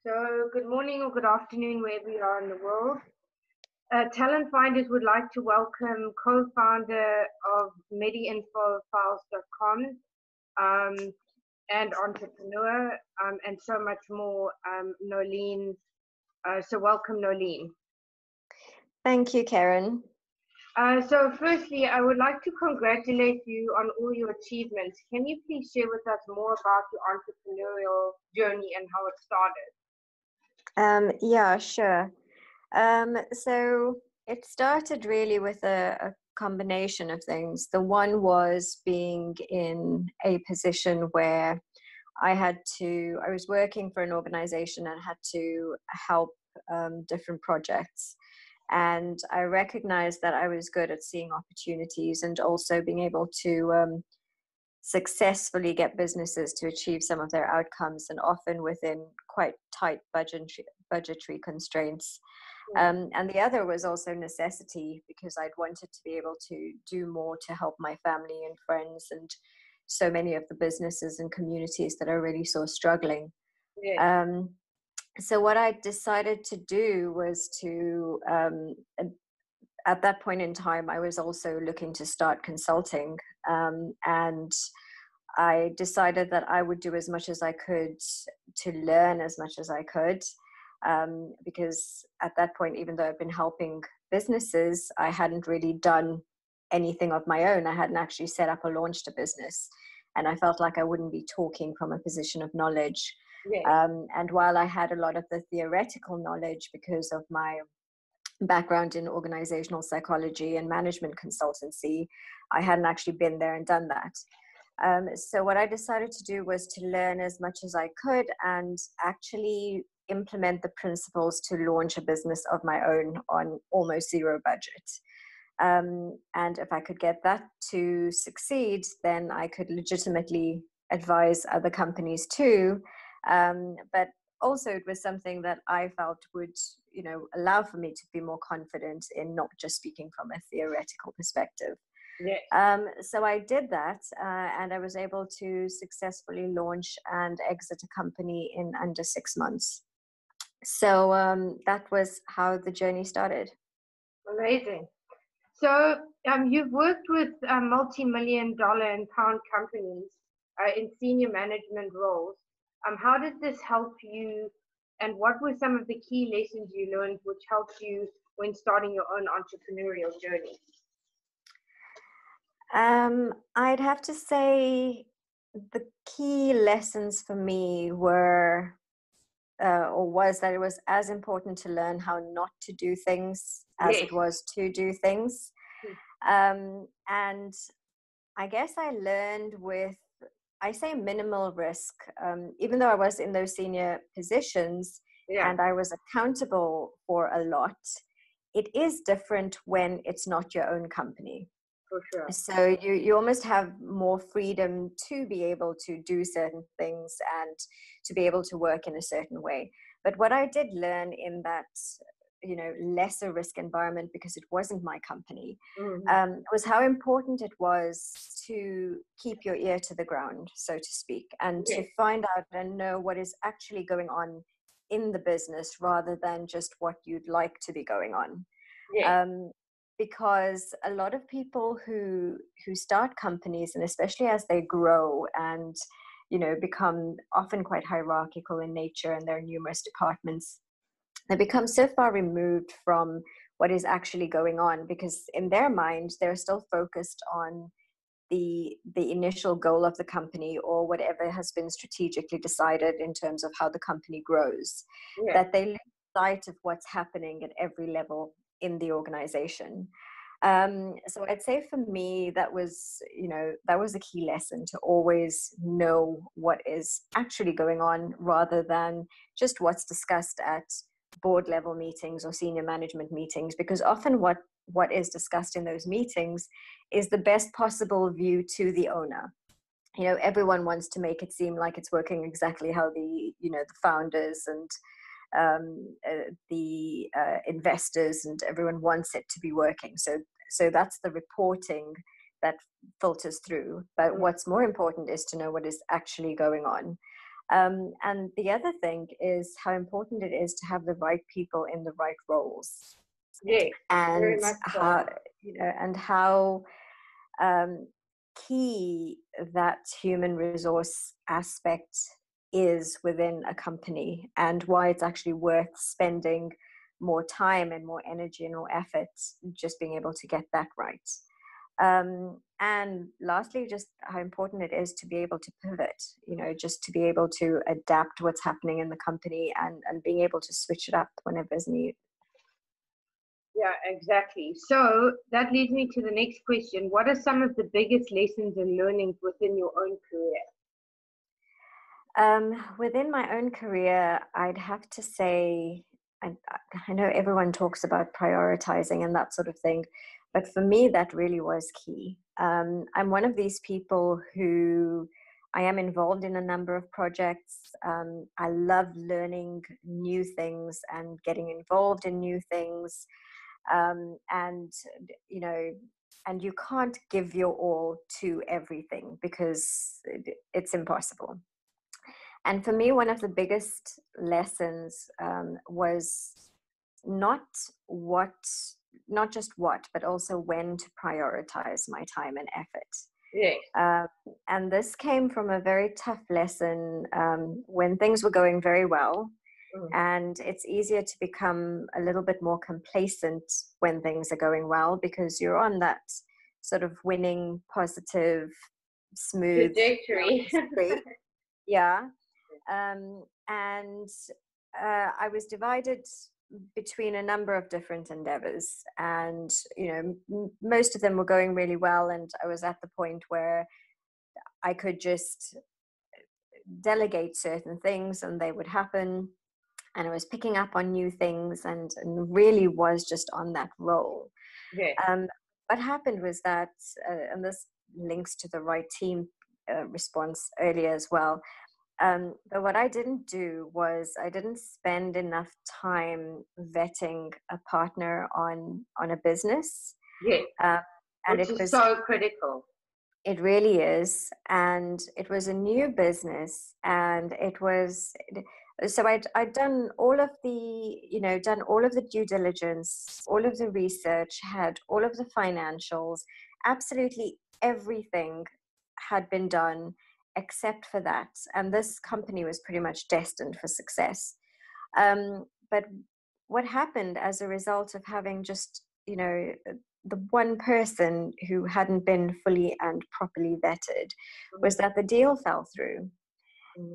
So, good morning or good afternoon, wherever you are in the world. Talent Finders would like to welcome co-founder of MediInfoFiles.com and entrepreneur and so much more, Noleen. So, welcome, Noleen. Thank you, Karen. So, firstly, I would like to congratulate you on all your achievements. Can you please share with us more about your entrepreneurial journey and how it started? Yeah, sure. So it started really with a combination of things. The one was being in a position where I was working for an organization and had to help different projects. And I recognized that I was good at seeing opportunities and also being able to successfully get businesses to achieve some of their outcomes, and often within quite tight budgetary constraints. And the other was also necessity, because I'd wanted to be able to do more to help my family and friends and so many of the businesses and communities that are really so struggling. Yeah. So what I decided to do was at that point in time, I was also looking to start consulting, and I decided that I would do as much as I could to learn as much as I could, because at that point, even though I've been helping businesses, I hadn't really done anything of my own. I hadn't actually set up or launched a business, and I felt like I wouldn't be talking from a position of knowledge. Yeah. And while I had a lot of the theoretical knowledge because of my background in organizational psychology and management consultancy, I hadn't actually been there and done that. So what I decided to do was to learn as much as I could and actually implement the principles to launch a business of my own on almost zero budget. And if I could get that to succeed, then I could legitimately advise other companies too. But also it was something that I felt would, allow for me to be more confident in not just speaking from a theoretical perspective. Yeah. So I did that, and I was able to successfully launch and exit a company in under 6 months. So that was how the journey started. Amazing. So you've worked with multi-million dollar and pound companies in senior management roles. How did this help you, and what were some of the key lessons you learned which helped you when starting your own entrepreneurial journey? I'd have to say the key lessons for me were, was that it was as important to learn how not to do things as Yes. it was to do things. And I guess I learned with, I say, minimal risk, even though I was in those senior positions. Yeah. And I was accountable for a lot. It is different when it's not your own company. For sure. So you almost have more freedom to be able to do certain things and to be able to work in a certain way. But what I did learn in that, lesser risk environment, because it wasn't my company, was how important it was to keep your ear to the ground, so to speak, and to find out and know what is actually going on in the business rather than just what you'd like to be going on. Because a lot of people who start companies, and especially as they grow and become often quite hierarchical in nature, and there are numerous departments, they become so far removed from what is actually going on, because in their mind they're still focused on the initial goal of the company or whatever has been strategically decided in terms of how the company grows, that they lose sight of what's happening at every level in the organization. So I'd say for me, that was a key lesson, to always know what is actually going on rather than just what's discussed at board level meetings or senior management meetings, because often what is discussed in those meetings is the best possible view to the owner. Everyone wants to make it seem like it's working exactly how the founders and the investors and everyone wants it to be working. So that's the reporting that filters through. But what's more important is to know what is actually going on. And the other thing is how important it is to have the right people in the right roles, Yes, very and much so. how, and how key that human resource aspect is within a company, and why it's actually worth spending more time and more energy and more effort just being able to get that right. And lastly, just how important it is to be able to pivot, just to be able to adapt what's happening in the company, and being able to switch it up whenever is needed. Yeah, exactly. So that leads me to the next question. What are some of the biggest lessons and learnings within your own career? Within my own career, I'd have to say, I know everyone talks about prioritizing and that sort of thing, but for me, that really was key. I'm one of these people who I am involved in a number of projects. I love learning new things and getting involved in new things. And, and you can't give your all to everything because it's impossible. And for me, one of the biggest lessons was not what, not just what, but also when to prioritize my time and effort. Yes. And this came from a very tough lesson when things were going very well. And it's easier to become a little bit more complacent when things are going well, because you're on that sort of winning, positive, smooth trajectory. Yeah. And I was divided between a number of different endeavors, and most of them were going really well, and I was at the point where I could just delegate certain things and they would happen, and I was picking up on new things, and really was just on that roll. Yes. What happened was that, and this links to the right team response earlier as well. But what I didn't do was I didn't spend enough time vetting a partner on a business. Yes. And Which it is was so critical. It really is. And it was a new business, and it was, so I'd done all of the due diligence, all of the research, had all of the financials, absolutely everything had been done except for that. And this company was pretty much destined for success. But what happened as a result of having just, the one person who hadn't been fully and properly vetted was that the deal fell through.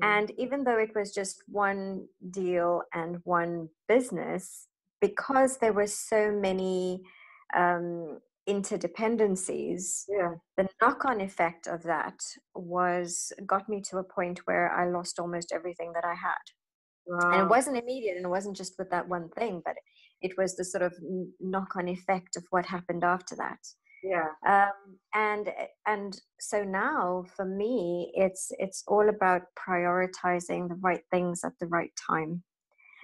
And even though it was just one deal and one business, because there were so many interdependencies, the knock-on effect of that got me to a point where I lost almost everything that I had. Wow. And it wasn't immediate, and it wasn't just with that one thing, but it was the sort of knock-on effect of what happened after that. Yeah. And so now for me, it's all about prioritizing the right things at the right time.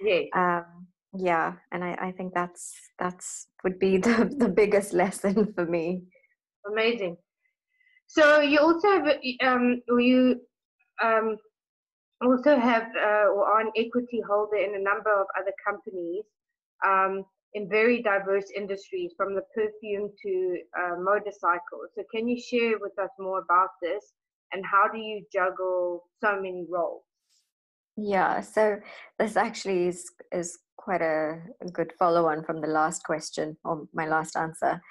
Yes. Yeah, and I think that's would be the biggest lesson for me. Amazing. So you also have also have or are an equity holder in a number of other companies in very diverse industries, from the perfume to motorcycles. So can you share with us more about this, and how do you juggle so many roles? Yeah, so this actually is quite a good follow-on from the last question, or my last answer.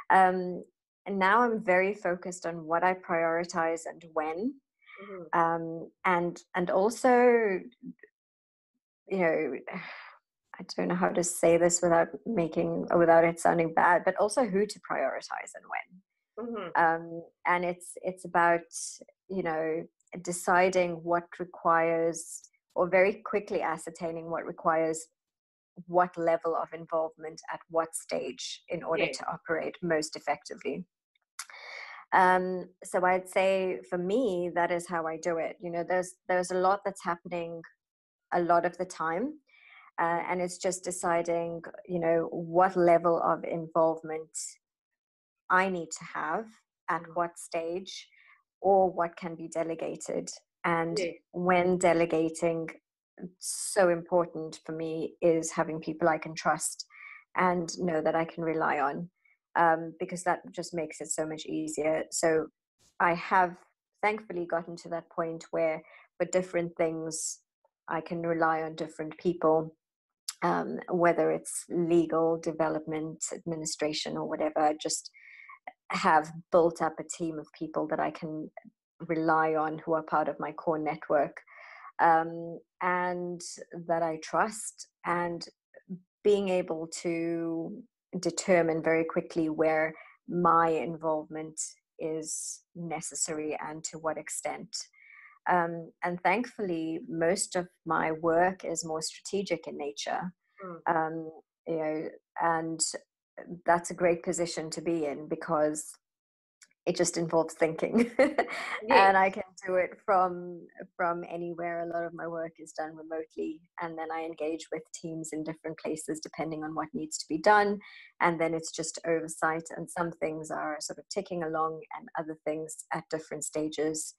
And now I'm very focused on what I prioritize and when. And also, I don't know how to say this without it sounding bad, but also who to prioritize and when. And it's about, deciding what requires, or very quickly ascertaining what requires what level of involvement at what stage in order to operate most effectively. So I'd say for me, that is how I do it. There's a lot that's happening a lot of the time. And it's just deciding, what level of involvement I need to have at what stage, or what can be delegated And Yes. when delegating, so important for me is having people I can trust and know that I can rely on, because that just makes it so much easier. So I have thankfully gotten to that point where for different things, I can rely on different people, whether it's legal, development, administration, or whatever. I just have built up a team of people that I can rely on who are part of my core network, and that I trust, and being able to determine very quickly where my involvement is necessary and to what extent. And thankfully, most of my work is more strategic in nature. Mm. You know, and that's a great position to be in because it just involves thinking. Yes. And I can do it from anywhere. A lot of my work is done remotely, and then I engage with teams in different places depending on what needs to be done, and then it's just oversight, and some things are sort of ticking along and other things at different stages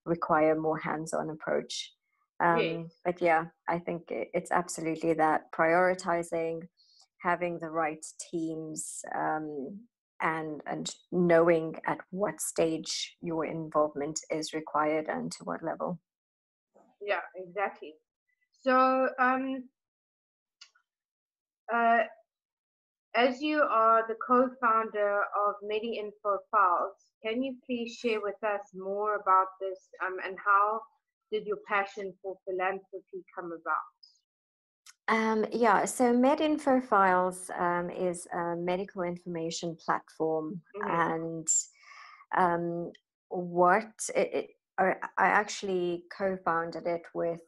require more hands-on approach. Yes. But yeah, I think it's absolutely that, prioritizing, having the right teams, and knowing at what stage your involvement is required and to what level. Yeah, exactly. So, uh, as you are the co-founder of MediInfo Files, can you please share with us more about this, and how did your passion for philanthropy come about? Yeah, so MedInfo Files is a medical information platform, Mm-hmm. and what I actually co-founded it with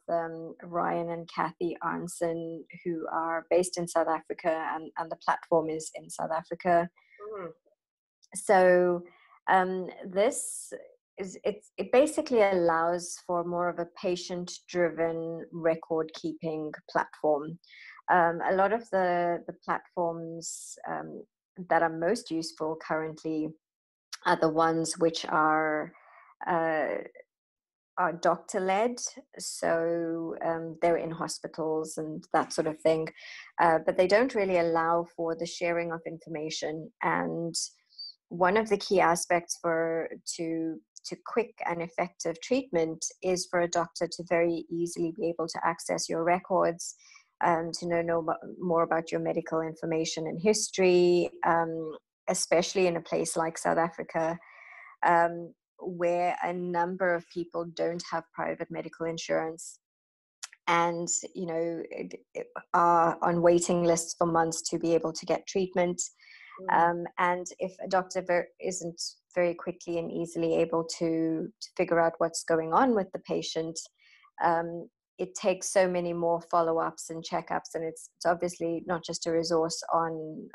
Ryan and Kathy Arnson, who are based in South Africa, and the platform is in South Africa. Mm-hmm. So this it basically allows for more of a patient-driven record-keeping platform. A lot of the platforms that are most useful currently are the ones which uh, are doctor-led, so they're in hospitals and that sort of thing, but they don't really allow for the sharing of information. And one of the key aspects to quick and effective treatment is for a doctor to very easily be able to access your records, to know more about your medical information and history, especially in a place like South Africa, where a number of people don't have private medical insurance, and are on waiting lists for months to be able to get treatment. And if a doctor isn't very quickly and easily able to figure out what's going on with the patient, it takes so many more follow-ups and checkups, and it's obviously not just a resource on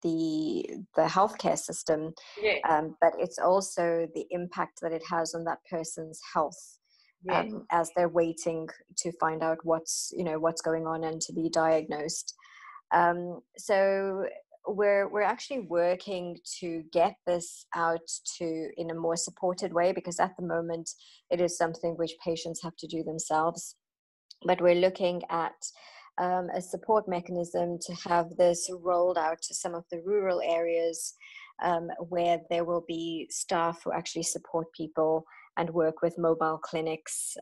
the healthcare system, Yes. but it's also the impact that it has on that person's health, Yes. as they're waiting to find out what's going on and to be diagnosed. So we're actually working to get this out to in a more supported way, because at the moment it is something which patients have to do themselves. But we're looking at a support mechanism to have this rolled out to some of the rural areas, where there will be staff who actually support people and work with mobile clinics,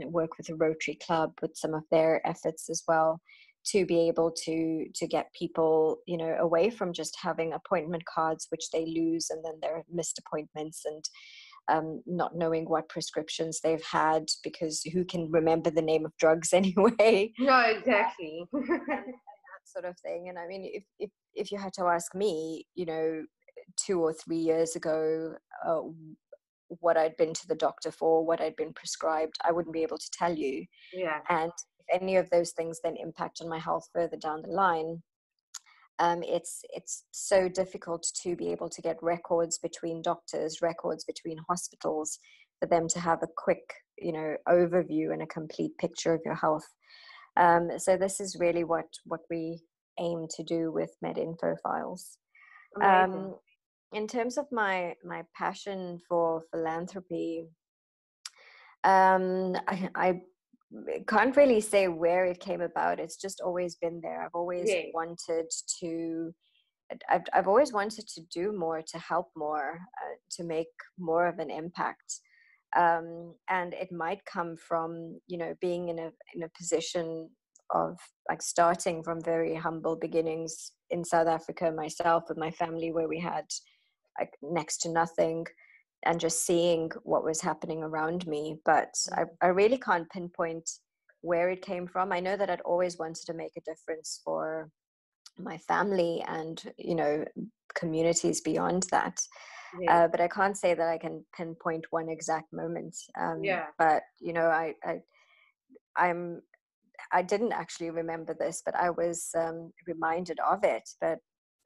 work with the Rotary Club with some of their efforts as well, to be able to get people away from just having appointment cards which they lose, and then there are missed appointments, and not knowing what prescriptions they've had, because who can remember the name of drugs anyway? No, exactly. And that sort of thing. And I mean, if you had to ask me, 2 or 3 years ago, what I'd been to the doctor for, what I'd been prescribed, I wouldn't be able to tell you. Yeah. And if any of those things then impact on my health further down the line, it's so difficult to be able to get records between doctors, records between hospitals, for them to have a quick, overview and a complete picture of your health. So this is really what we aim to do with MedInfo Files. Amazing. In terms of my passion for philanthropy, I can't really say where it came about. It's just always been there. I've always Yes. wanted to. I've always wanted to do more, to help more, to make more of an impact. And it might come from, you know, being in a position of like starting from very humble beginnings in South Africa myself with my family, where we had like next to nothing, and just seeing what was happening around me. But I really can't pinpoint where it came from. I know that I'd always wanted to make a difference for my family and, you know, communities beyond that. Yes. But I can't say that I can pinpoint one exact moment. Yeah. But you know, I'm I didn't actually remember this, but I was reminded of it. But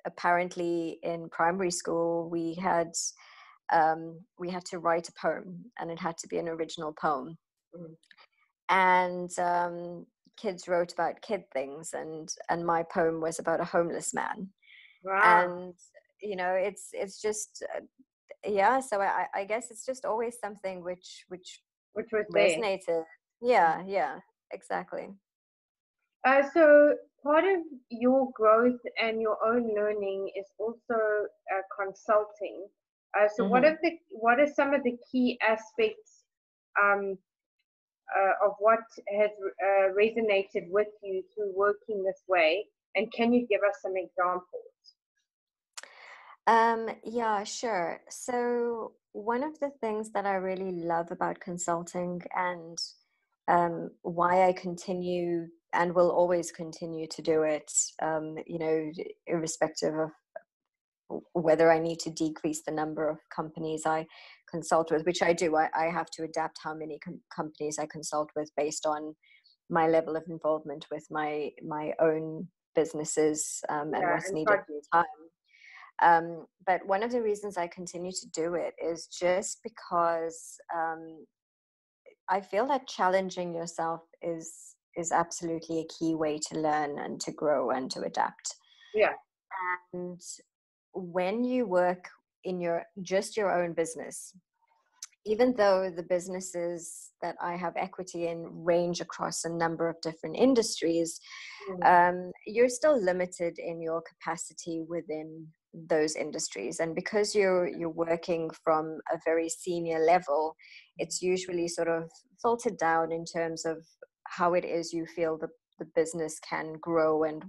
apparently, in primary school, we had to write a poem, and it had to be an original poem. Mm. And kids wrote about kid things, and my poem was about a homeless man. Wow. And you know, it's just yeah. So I guess it's just always something which Which was there. resonated. Yeah, yeah, exactly. So part of your growth and your own learning is also consulting. So Hmm. what are some of the key aspects um, of what has resonated with you through working this way? And can you give us some examples? Yeah, sure. So one of the things that I really love about consulting, and why I continue and will always continue to do it, you know, irrespective of whether I need to decrease the number of companies I consult with, which I do. I have to adapt how many companies I consult with based on my level of involvement with my own businesses, and Yeah, what's and needed at projects. the time. But one of the reasons I continue to do it is just because I feel that challenging yourself is absolutely a key way to learn and to grow and to adapt. Yeah. And when you work in your own business, even though the businesses that I have equity in range across a number of different industries, Mm. you're still limited in your capacity within those industries. And because you're working from a very senior level, it's usually sort of filtered down in terms of how it is you feel the business can grow, and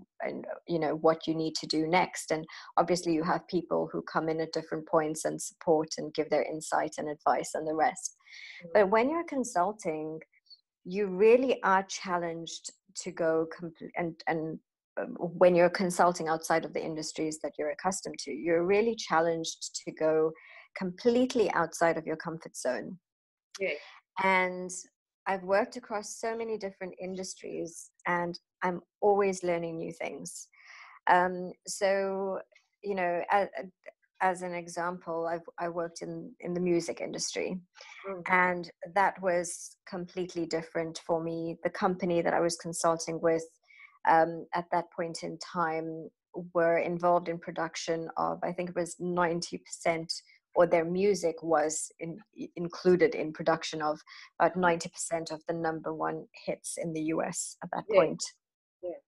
you know what you need to do next. And obviously you have people who come in at different points and support and give their insight and advice and the rest. But when you're consulting, you really are challenged to go and when you're consulting outside of the industries that you're accustomed to, you're really challenged to go completely outside of your comfort zone. Yes. And I've worked across so many different industries, and I'm always learning new things. So, you know, as an example, I worked in the music industry, Mm. and that was completely different for me. The company that I was consulting with at that point in time were involved in production of, I think it was 90%, or their music was included in production of about 90% of the number one hits in the US at that Yes. point. Yes.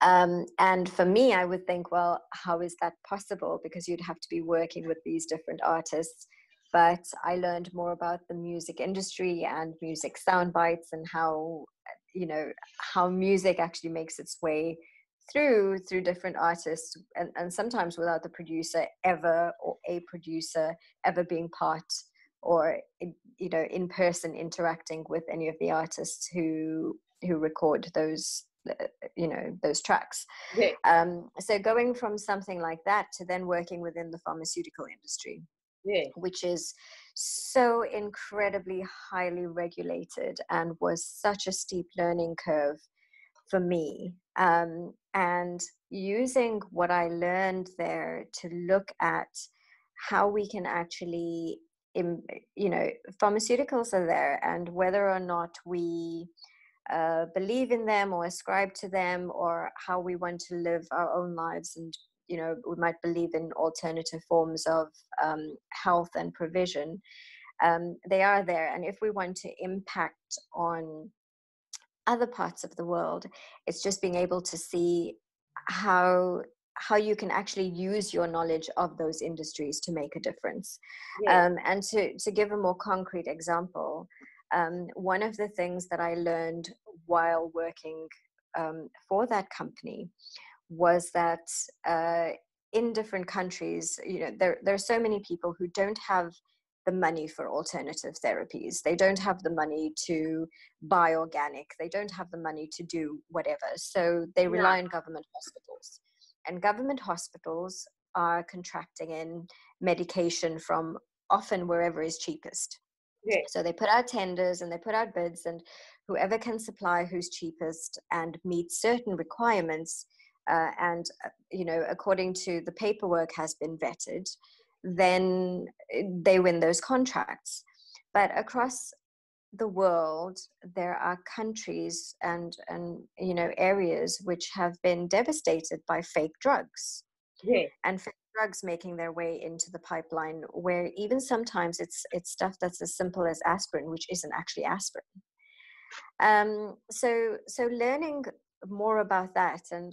And for me, I would think, well, how is that possible? Because you'd have to be working with these different artists. But I learned more about the music industry and music sound bites, and how, you know, how music actually makes its way through different artists, and sometimes without the producer ever, or a producer ever being part, or you know, in person interacting with any of the artists who record those, you know, those tracks. Yes. So going from something like that to then working within the pharmaceutical industry, Yes. which is so incredibly highly regulated and was such a steep learning curve for me. And using what I learned there to look at how we can actually, you know, pharmaceuticals are there, and whether or not we believe in them or ascribe to them, or how we want to live our own lives. And you know, we might believe in alternative forms of health and provision. they are there. And if we want to impact on other parts of the world, it's just being able to see how you can actually use your knowledge of those industries to make a difference. Yes. And to give a more concrete example, one of the things that I learned while working for that company was that in different countries, there are so many people who don't have the money for alternative therapies. They don't have the money to buy organic. They don't have the money to do whatever. So they rely on government hospitals. And government hospitals are contracting in medication from often wherever is cheapest. Yes. So they put out tenders and they put out bids, and whoever can supply who's cheapest and meet certain requirements, according to the paperwork has been vetted, then they win those contracts. But across the world, there are countries and areas which have been devastated by fake drugs. Yes. And fake drugs making their way into the pipeline, where even sometimes it's stuff that's as simple as aspirin, which isn't actually aspirin. So learning more about that, and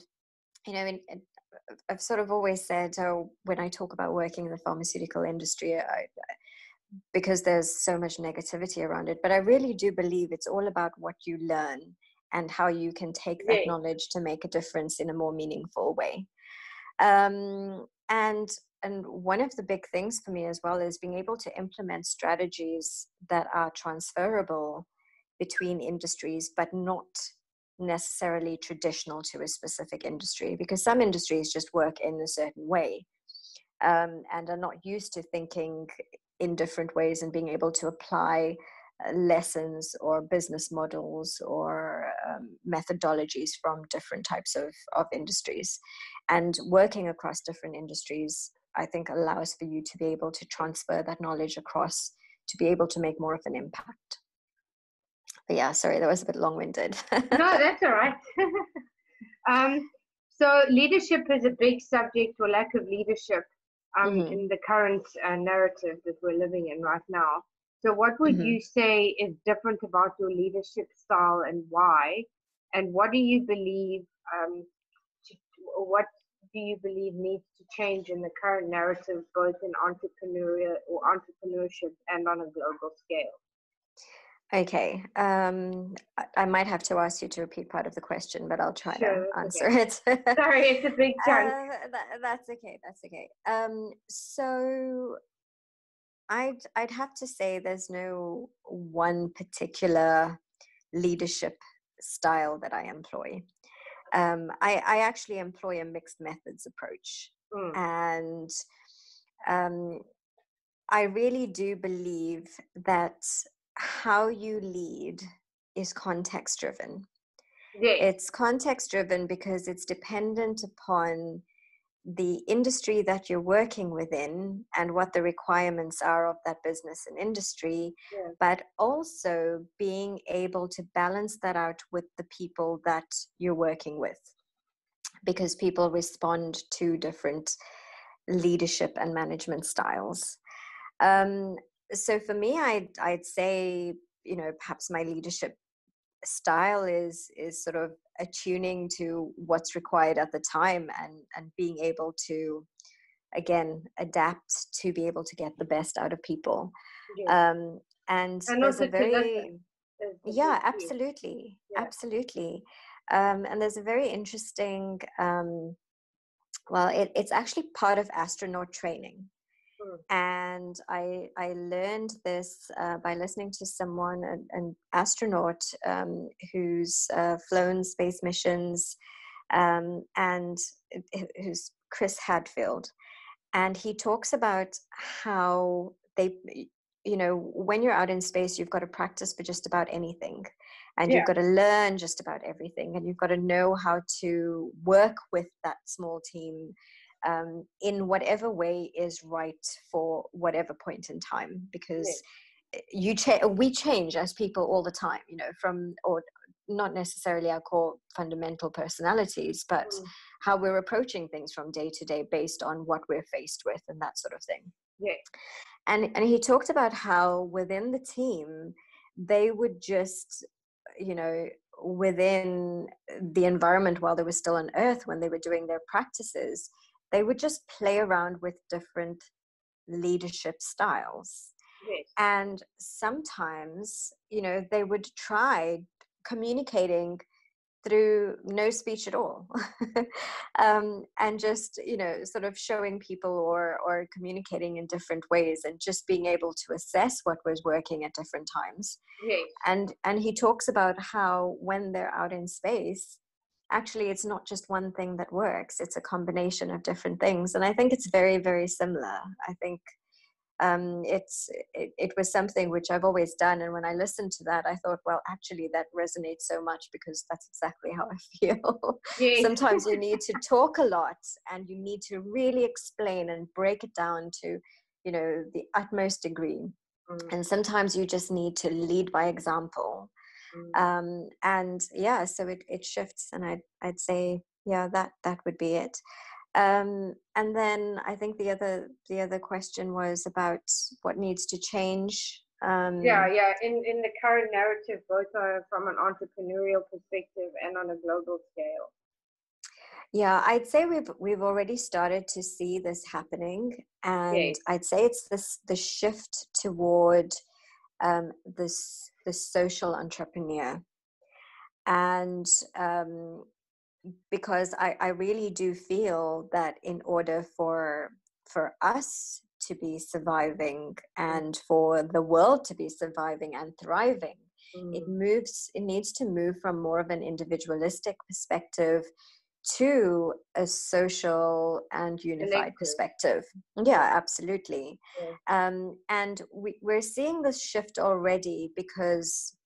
I've sort of always said, when I talk about working in the pharmaceutical industry, because there's so much negativity around it, but I really do believe it's all about what you learn and how you can take that knowledge to make a difference in a more meaningful way. And one of the big things for me as well is being able to implement strategies that are transferable between industries, but not necessarily traditional to a specific industry, because some industries just work in a certain way and are not used to thinking in different ways and being able to apply lessons or business models or methodologies from different types of industries. And working across different industries, I think, allows for you to be able to transfer that knowledge across to be able to make more of an impact. But yeah, sorry, that was a bit long-winded. No, that's all right. So leadership is a big subject, or lack of leadership, in the current narrative that we're living in right now. So what would you say is different about your leadership style and why? And what do you believe, what do you believe needs to change in the current narrative, both in entrepreneurship and on a global scale? Okay, I might have to ask you to repeat part of the question, but I'll try to answer it. Sorry, it's a big chunk. That's okay. So I'd have to say there's no one particular leadership style that I employ. I actually employ a mixed methods approach, and I really do believe that how you lead is context driven. Yes. It's context driven because it's dependent upon the industry that you're working within and what the requirements are of that business and industry, but also being able to balance that out with the people that you're working with, because people respond to different leadership and management styles. So for me, I'd say, perhaps my leadership style is sort of attuning to what's required at the time and being able to, again, adapt to be able to get the best out of people. And there's a very, absolutely. And there's a very interesting, it's actually part of astronaut training. And I learned this by listening to someone, an astronaut who's flown space missions, and who's Chris Hadfield. And he talks about how they, when you're out in space, you've got to practice for just about anything. And you've got to learn just about everything. And you've got to know how to work with that small team in whatever way is right for whatever point in time, because we change as people all the time, or not necessarily our core fundamental personalities, but how we're approaching things from day to day based on what we're faced with and that sort of thing. And he talked about how within the team, they would just, within the environment while they were still on Earth, when they were doing their practices, they would just play around with different leadership styles. Yes. And sometimes, they would try communicating through no speech at all. And just, sort of showing people or communicating in different ways, and just being able to assess what was working at different times. Yes. And he talks about how when they're out in space, actually it's not just one thing that works, it's a combination of different things. And I think it's very, very similar. I think it was something which I've always done, and when I listened to that, I thought, well, actually that resonates so much, because that's exactly how I feel. Yes. Sometimes you need to talk a lot, and you need to really explain and break it down to the utmost degree. And sometimes you just need to lead by example. And yeah, so it shifts, and I'd say, yeah, that would be it. And then I think the other question was about what needs to change. Yeah. In the current narrative, both are from an entrepreneurial perspective and on a global scale. Yeah, I'd say we've already started to see this happening, and Yes. I'd say it's the shift toward the social entrepreneur. And because I really do feel that in order for us to be surviving, and for the world to be surviving and thriving, it needs to move from more of an individualistic perspective to a social and unified perspective. Yeah, absolutely. And we're seeing this shift already, because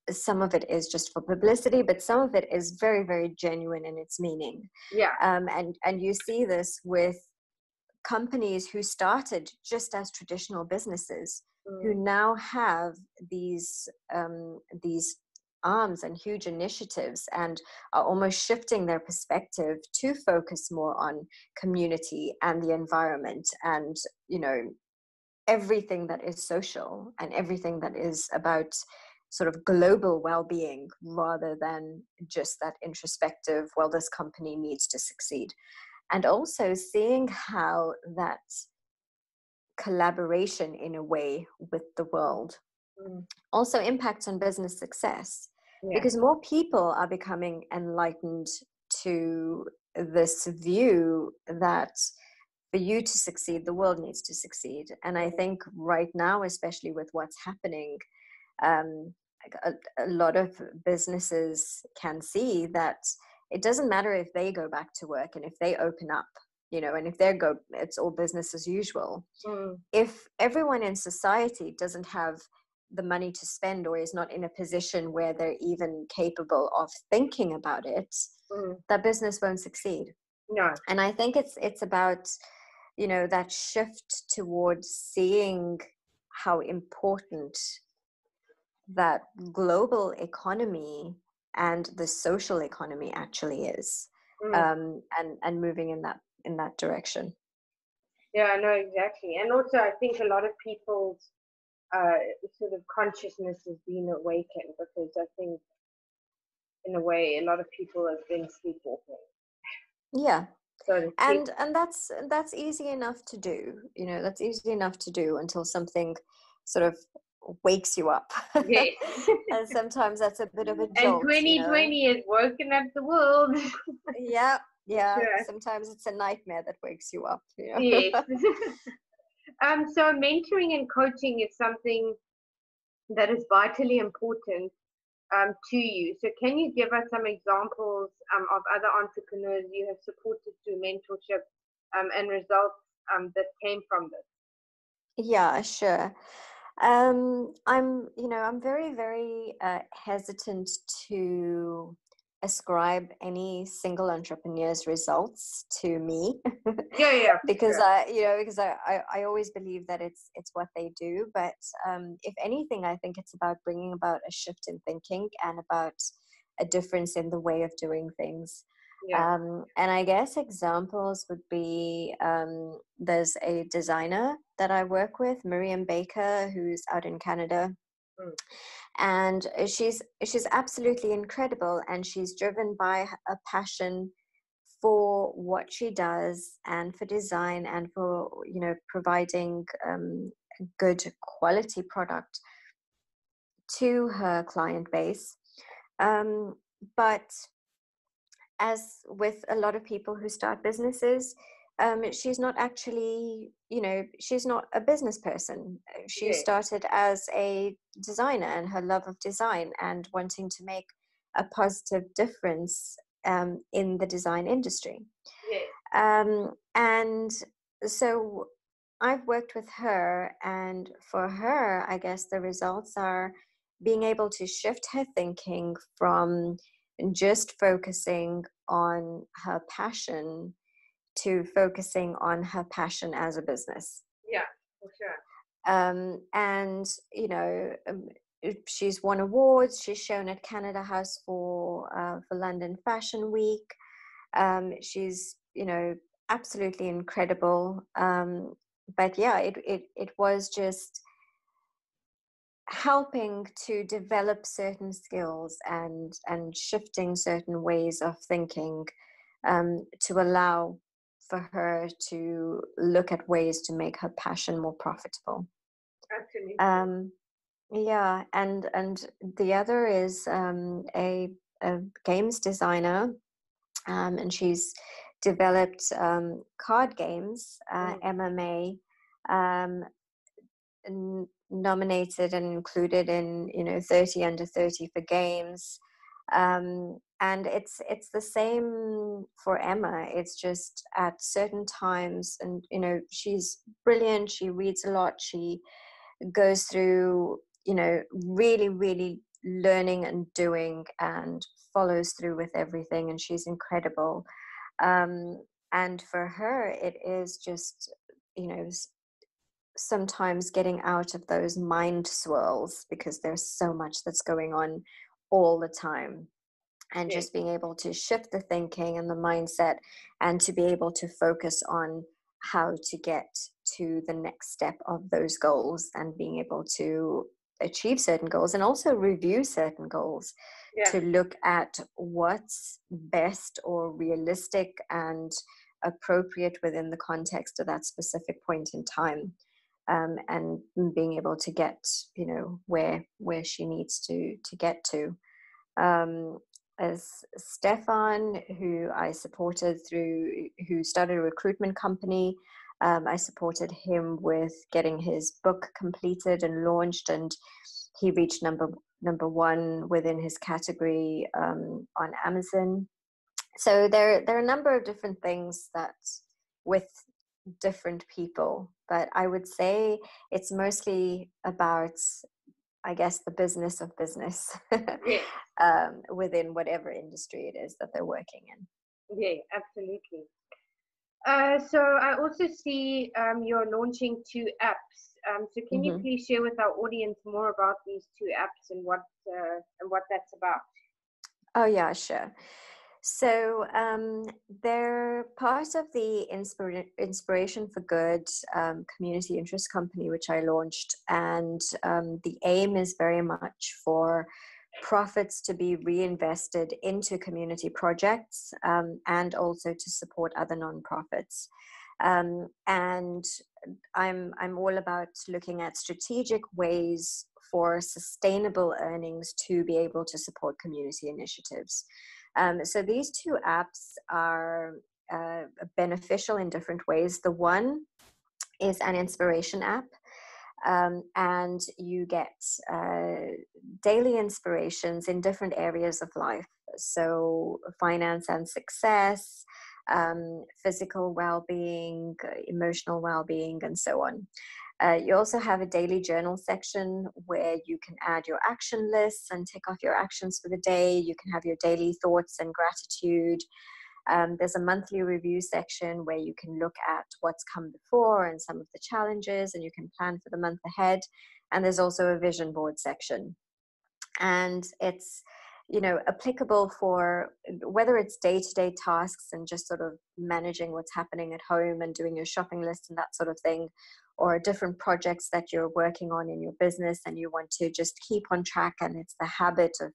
some of it is just for publicity, but some of it is very, very genuine in its meaning. Yeah. And you see this with companies who started just as traditional businesses, who now have these arms and huge initiatives, and are almost shifting their perspective to focus more on community and the environment, and everything that is social, and everything that is about sort of global well-being, rather than just that introspective, well, this company needs to succeed. And also seeing how that collaboration in a way with the world also impacts on business success. Because more people are becoming enlightened to this view that for you to succeed, the world needs to succeed. And I think right now, especially with what's happening, a lot of businesses can see that it doesn't matter if they go back to work, and if they open up, and if it's all business as usual. If everyone in society doesn't have the money to spend, or is not in a position where they're even capable of thinking about it, that business won't succeed. No. And I think it's about that shift towards seeing how important that global economy and the social economy actually is, and moving in that direction. Yeah, no, exactly. And also, I think a lot of people's sort of consciousness has been awakened, because I think, in a way, a lot of people have been sleepwalking. Yeah. So and that's easy enough to do. That's easy enough to do until something sort of wakes you up. Yes. And sometimes that's a bit of a jolt. And 2020 has woken up the world. Yeah. Sure. Sometimes it's a nightmare that wakes you up. Yes. So mentoring and coaching is something that is vitally important to you. So can you give us some examples of other entrepreneurs you have supported through mentorship and results that came from this? Yeah, sure. I'm very, very hesitant to ascribe any single entrepreneur's results to me. Yeah. Because sure. I always believe that it's what they do. But if anything, I think it's about bringing about a shift in thinking, and about a difference in the way of doing things. Yeah. And I guess examples would be, there's a designer that I work with, Miriam Baker, who's out in Canada. Mm. And she's absolutely incredible, and she's driven by a passion for what she does and for design and for, you know, providing a good quality product to her client base. But as with a lot of people who start businesses, she's not actually, you know, she's not a business person. She Yeah. started as a designer, and her love of design and wanting to make a positive difference in the design industry. Yeah. And so I've worked with her, and for her, I guess the results are being able to shift her thinking from just focusing on her passion to focusing on her passion as a business. Yeah, for sure. And, you know, she's won awards. She's shown at Canada House for London Fashion Week. She's, you know, absolutely incredible. But yeah, it was just helping to develop certain skills and shifting certain ways of thinking, to allow for her to look at ways to make her passion more profitable. Absolutely. Yeah, and the other is a games designer, and she's developed card games, MMA, um, nominated and included in, you know, 30 under 30 for games. And it's the same for Emma. It's just at certain times, and, you know, she's brilliant. She reads a lot. She goes through, you know, really learning and doing, and follows through with everything, and she's incredible. And for her, it is just, you know, sometimes getting out of those mind swirls, because there's so much that's going on all the time, and Yeah. just being able to shift the thinking and the mindset, and to be able to focus on how to get to the next step of those goals, and being able to achieve certain goals, and also review certain goals, Yeah. to look at what's best or realistic and appropriate within the context of that specific point in time. And being able to get, you know, where she needs to get to. As Stefan, who I supported who started a recruitment company, I supported him with getting his book completed and launched, and he reached number one within his category on Amazon. So there are a number of different things that with different people, but I would say it's mostly about, I guess, the business of business Yeah. within whatever industry it is that they're working in. Yeah, absolutely. So I also see you're launching 2 apps. So can you please share with our audience more about these 2 apps and what that's about? Oh yeah, sure. So they're part of the Inspiration for Good community interest company, which I launched. And the aim is very much for profits to be reinvested into community projects, and also to support other nonprofits. And I'm all about looking at strategic ways for sustainable earnings to be able to support community initiatives. So these 2 apps are beneficial in different ways. The one is an inspiration app, and you get daily inspirations in different areas of life. So finance and success, physical well-being, emotional well-being, and so on. You also have a daily journal section where you can add your action lists and tick off your actions for the day. You can have your daily thoughts and gratitude. There's a monthly review section where you can look at what's come before and some of the challenges, and you can plan for the month ahead. And there's also a vision board section. And it's applicable for whether it's day-to-day tasks and just sort of managing what's happening at home and doing your shopping list and that sort of thing, or different projects that you're working on in your business and you want to just keep on track, and it's the habit of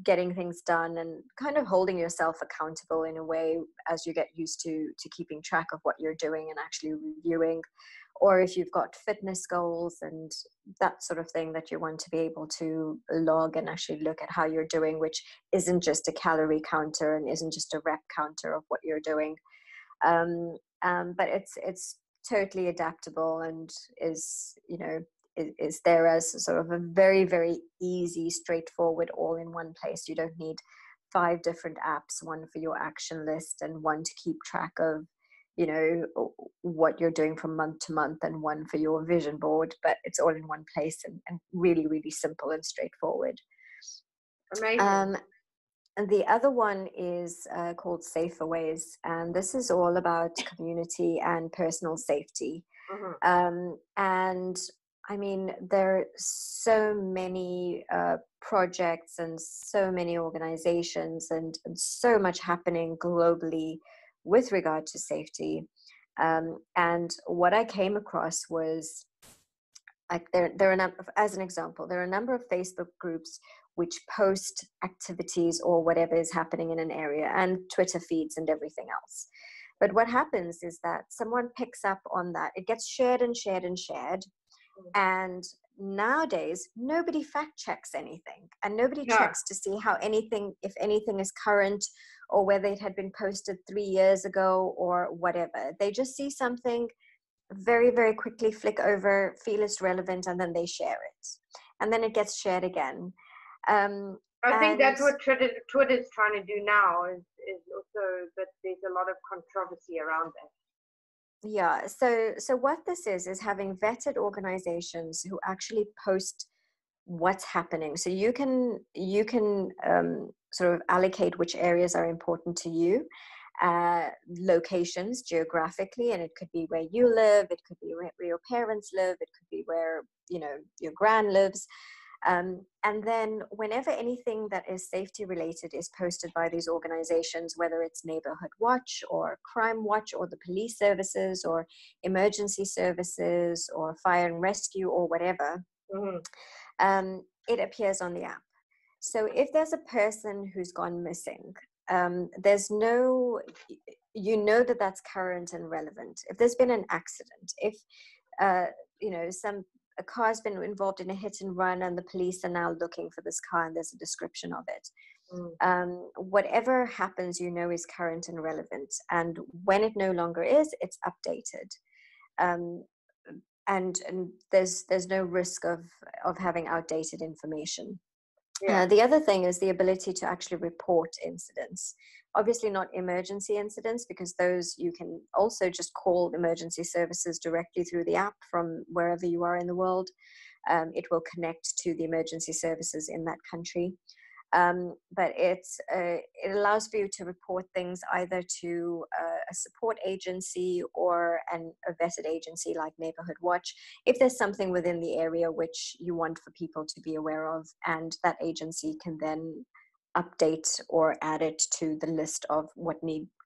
getting things done and kind of holding yourself accountable in a way as you get used to keeping track of what you're doing and actually reviewing. Or if you've got fitness goals and that sort of thing that you want to be able to log and actually look at how you're doing, which isn't just a calorie counter and isn't just a rep counter of what you're doing. But it's totally adaptable and is there as sort of a very, very easy, straightforward, all in one place. You don't need 5 different apps, one for your action list and one to keep track of what you're doing from month to month, and one for your vision board, but it's all in one place and really, really simple and straightforward. Amazing. And the other one is called Safer Ways, and this is all about community and personal safety. And I mean, there are so many projects and so many organizations and so much happening globally with regard to safety. And what I came across was, like, as an example, there are a number of Facebook groups which post activities or whatever is happening in an area, and Twitter feeds and everything else. But what happens is that someone picks up on that. It gets shared and shared and shared. And nowadays, nobody fact checks anything, and nobody checks to see if anything is current, or whether it had been posted 3 years ago or whatever. They just see something, very, very quickly flick over, feel it's relevant, and then they share it. And then it gets shared again. I think that's what Twitter is trying to do now, is also that there's a lot of controversy around that. Yeah, so what this is having vetted organizations who actually post what's happening. So you can sort of allocate which areas are important to you, locations geographically, and it could be where you live, it could be where your parents live, it could be where your gran lives. And then whenever anything that is safety related is posted by these organizations, whether it's Neighborhood Watch or Crime Watch or the police services or emergency services or fire and rescue or whatever, it appears on the app. So if there's a person who's gone missing, there's no, that's current and relevant. If there's been an accident, if a car's been involved in a hit and run and the police are now looking for this car and there's a description of it. Whatever happens, is current and relevant. And when it no longer is, it's updated. And there's no risk of having outdated information. The other thing is the ability to actually report incidents. Obviously not emergency incidents, because those you can also just call emergency services directly through the app from wherever you are in the world. It will connect to the emergency services in that country. But it allows for you to report things either to a support agency or a vetted agency like Neighborhood Watch, if there's something within the area which you want for people to be aware of, and that agency can then update or add it to the list of what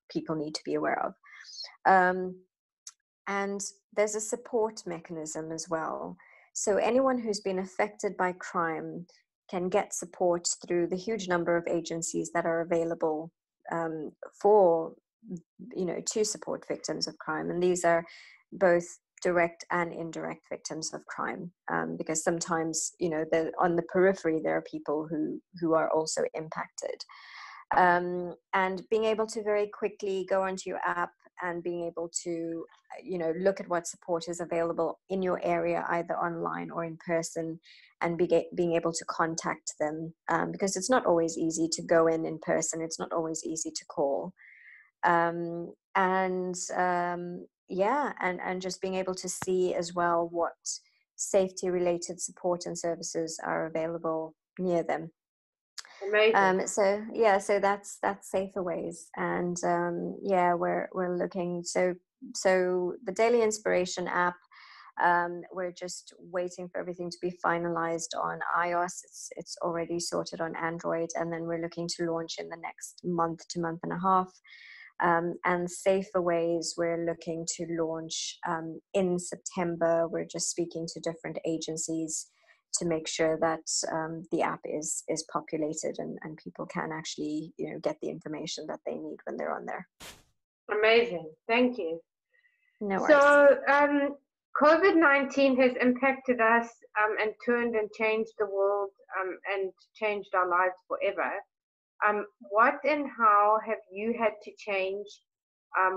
people need to be aware of. And there's a support mechanism as well. So anyone who's been affected by crime can get support through the huge number of agencies that are available to support victims of crime. And these are both direct and indirect victims of crime, because sometimes, on the periphery, there are people who are also impacted. And being able to very quickly go onto your app and being able to, look at what support is available in your area, either online or in person, and being able to contact them, because it's not always easy to go in person. It's not always easy to call. And just being able to see as well what safety related support and services are available near them. Amazing. So that's Safer Ways. And we're looking, so the Daily Inspiration app, We're just waiting for everything to be finalized on iOS. It's already sorted on Android, and then we're looking to launch in the next month to month and a half. And Safer Ways, we're looking to launch in September. We're just speaking to different agencies to make sure that the app is populated and people can actually, get the information that they need when they're on there. Amazing. Thank you. No worries. So COVID-19 has impacted us and turned and changed the world and changed our lives forever. What and how have you had to change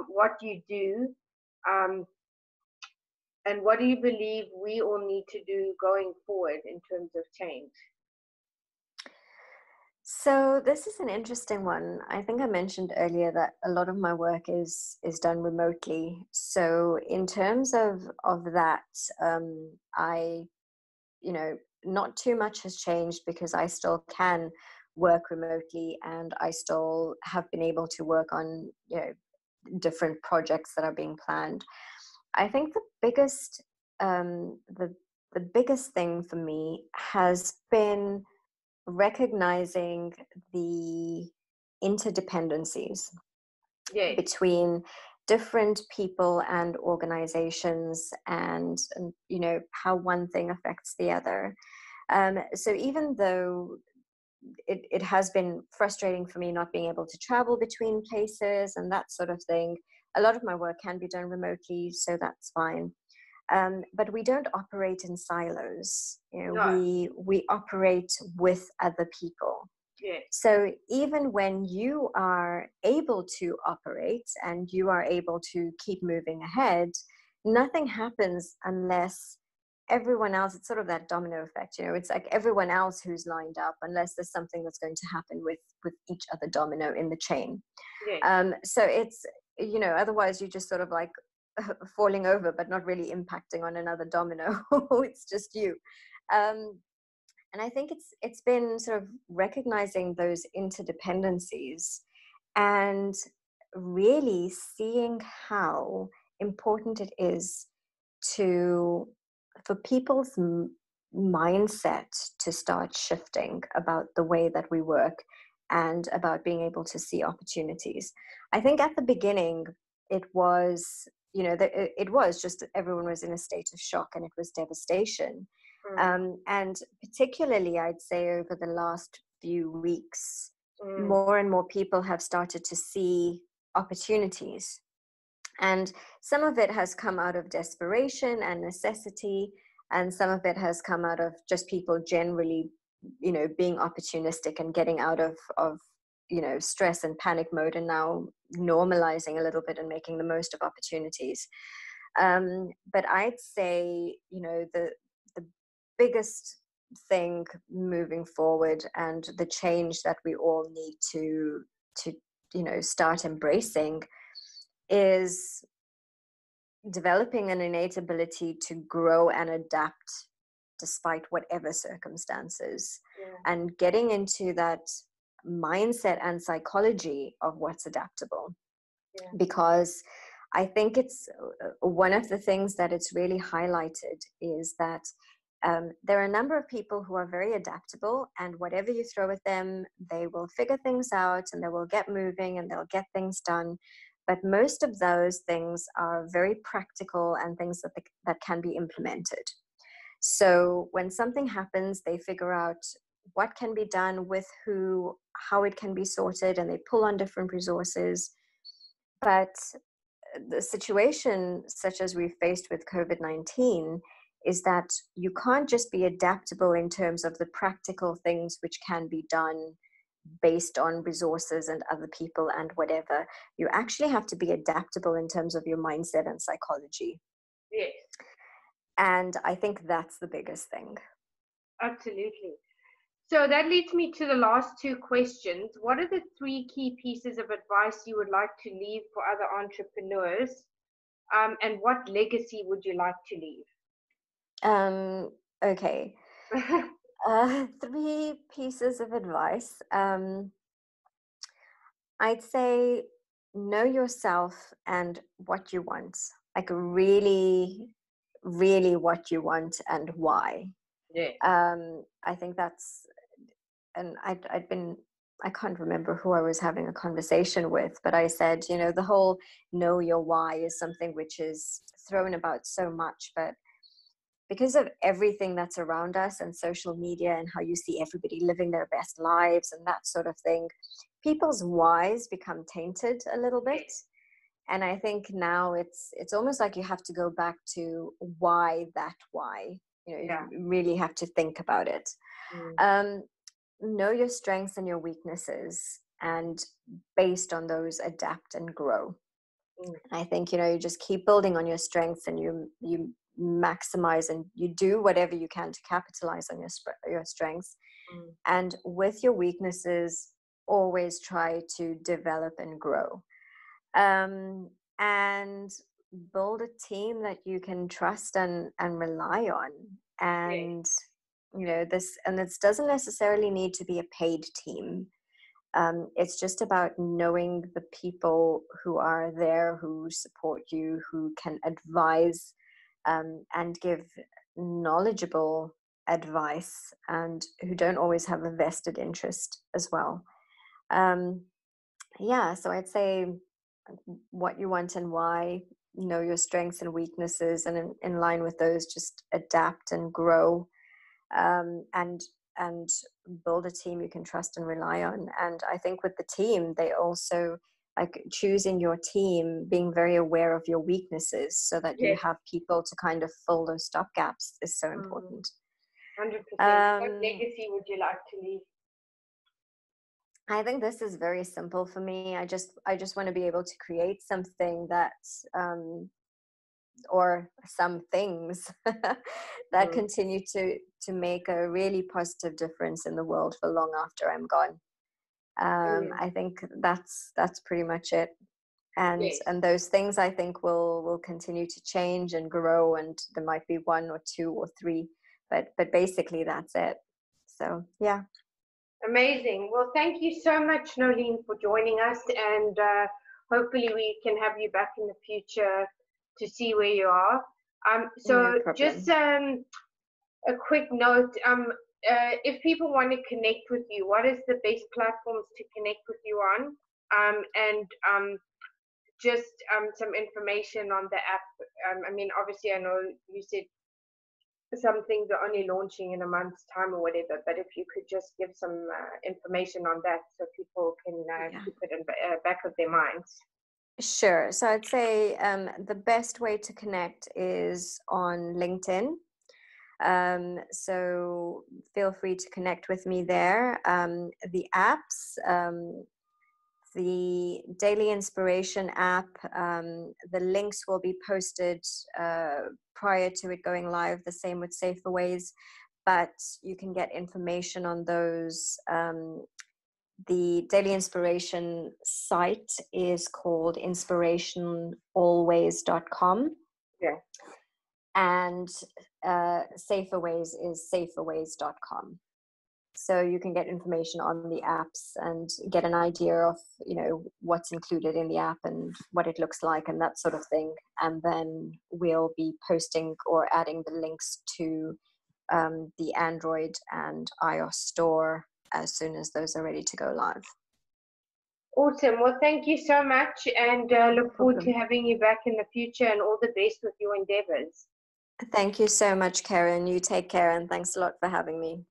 what you do? And what do you believe we all need to do going forward in terms of change? So this is an interesting one. I think I mentioned earlier that a lot of my work is done remotely. So in terms of that, I, not too much has changed because I still can work remotely, and I still have been able to work on, different projects that are being planned. I think the biggest thing for me has been recognizing the interdependencies between different people and organizations, and how one thing affects the other. So even though it has been frustrating for me not being able to travel between places and that sort of thing, a lot of my work can be done remotely, so that's fine. But we don't operate in silos. We operate with other people. Yes. So even when you are able to operate and you are able to keep moving ahead, nothing happens unless everyone else, it's sort of that domino effect, it's like everyone else who's lined up, unless there's something that's going to happen with each other domino in the chain. Yes. So it's, otherwise you just sort of like falling over but not really impacting on another domino. It's just you. And I think it's been sort of recognizing those interdependencies and really seeing how important it is for people's mindset to start shifting about the way that we work and about being able to see opportunities. I think at the beginning it was, it was just everyone was in a state of shock and it was devastation. And particularly, I'd say over the last few weeks, more and more people have started to see opportunities. And some of it has come out of desperation and necessity, and some of it has come out of just people generally, being opportunistic and getting out of stress and panic mode, and now normalizing a little bit and making the most of opportunities. But I'd say, the biggest thing moving forward and the change that we all need to start embracing is developing an innate ability to grow and adapt despite whatever circumstances, and getting into that mindset and psychology of what's adaptable. Because I think it's one of the things that it's really highlighted is that there are a number of people who are very adaptable, and whatever you throw at them, they will figure things out and they will get moving and they'll get things done. But most of those things are very practical and things that can be implemented. So when something happens, they figure out what can be done with who, how it can be sorted, and they pull on different resources. But the situation such as we faced with COVID-19 is that you can't just be adaptable in terms of the practical things which can be done based on resources and other people and whatever. You actually have to be adaptable in terms of your mindset and psychology. Yes. And I think that's the biggest thing. Absolutely. So that leads me to the last two questions. What are the 3 key pieces of advice you would like to leave for other entrepreneurs? And what legacy would you like to leave? Okay. 3 pieces of advice. I'd say know yourself and what you want. Like really, really what you want and why. Yeah. I think that's, and I can't remember who I was having a conversation with, but I said, you know, the whole know your why is something which is thrown about so much, but because of everything that's around us and social media and how you see everybody living their best lives and that sort of thing, people's whys become tainted a little bit. And I think now it's almost like you have to go back to why, you know, you really have to think about it. Know your strengths and your weaknesses, and based on those, adapt and grow. I think, you know, you just keep building on your strengths, and you maximize and you do whatever you can to capitalize on your strengths. And with your weaknesses, always try to develop and grow. And build a team that you can trust and rely on. And you know, this doesn't necessarily need to be a paid team. It's just about knowing the people who are there, who support you, who can advise and give knowledgeable advice, and who don't always have a vested interest as well. So I'd say what you want and why, know your strengths and weaknesses, and in line with those, just adapt and grow. And build a team you can trust and rely on. And I think with the team, they also, like, choosing your team, being very aware of your weaknesses so that you have people to kind of fill those stop gaps is so important. 100%. What legacy would you like to leave? I think this is very simple for me. I just want to be able to create something that or some things that continue to make a really positive difference in the world for long after I'm gone. I think that's pretty much it. And those things, I think, will continue to change and grow, and there might be one or two or three, but basically that's it. So yeah. Amazing. Well, thank you so much, Noleen, for joining us, and hopefully we can have you back in the future to see where you are. So no just a quick note, if people want to connect with you, what is the best platforms to connect with you on? And just some information on the app. I mean, obviously, I know you said some things are only launching in a month's time or whatever, but if you could just give some information on that so people can keep it in the back of their minds. Sure. So I'd say the best way to connect is on LinkedIn. So feel free to connect with me there. The apps, the Daily Inspiration app, the links will be posted prior to it going live, the same with Safer Ways, but you can get information on those. The Daily Inspiration site is called inspirationalways.com. Yeah. And Safer Ways is saferways.com. So you can get information on the apps and get an idea of, you know, what's included in the app and what it looks like and that sort of thing. And then we'll be posting or adding the links to the Android and iOS store as soon as those are ready to go live. Awesome. Well, thank you so much, and look forward to having you back in the future, and all the best with your endeavors. Thank you so much, Karen. You take care, and thanks a lot for having me.